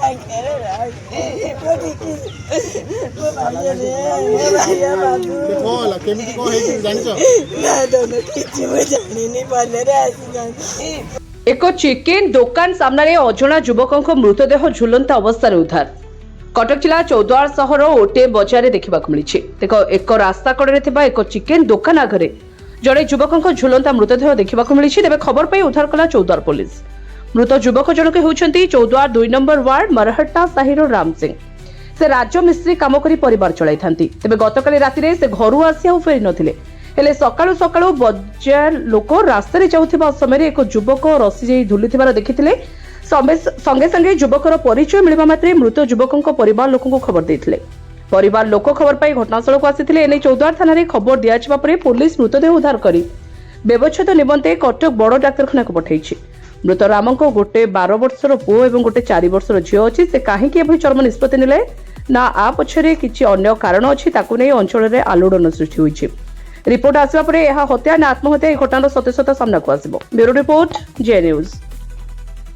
एक चिकेन दुकान सामने अजणा युवक मृतदेह झुलंता अवस्था उद्धार। कटक जिला चौद्वार सहर ओटे बजार देखा मिली। एक रास्ता कड़े एक चिकेन दुकान आगे जड़े युवक झुलंता मृतदेह देखा मिली। तेज खबर पाई उद्धार कला चौद्वार पुलिस। मृत युवक जनक होउछंती चौद्वार 2 नंबर वार्ड मरहट्टा साहिर राम सिंह। से राज्य मिस्त्री काम करी परिवार चलाई थांती। तेबे गतकाली राति से घर आसी आ फेरी नथिले। हेले सकाळु सकाळु बजार लोक रास्ता रे जाउथिबा समय एक युवक रसी जाई झुलुथिबार देखिथिले। संगे संगे युवकर परिचय मिलवा मात्रे मृत युवक परिवार लोक खबर देथिले। परिवार लोक खबर पाई घटनास्थल को आसीथिले। एने चौद्वार थाना रे खबर दियाजिबा परे पुलिस मृतदेह उद्धार करी व्यवच्छेद निमंते कटक बड़ डाक्तरखाना को पठाइछि। मृत राम को गोटे 12 वर्षर पुओ और गोटे 4 वर्षर झील अच्छी। से कहीं एभली चरम निष्पत्ति नेले ना आ पछरे किछि अन्य कारण अछि ताकु नै अंचल रे आलोड़न सृष्टि होइछि। रिपोर्ट आसवा परे यह हत्या ना आत्महत्या घटनार सत्यता सामना को आसिबो। ब्यूरो रिपोर्ट जे न्यूज।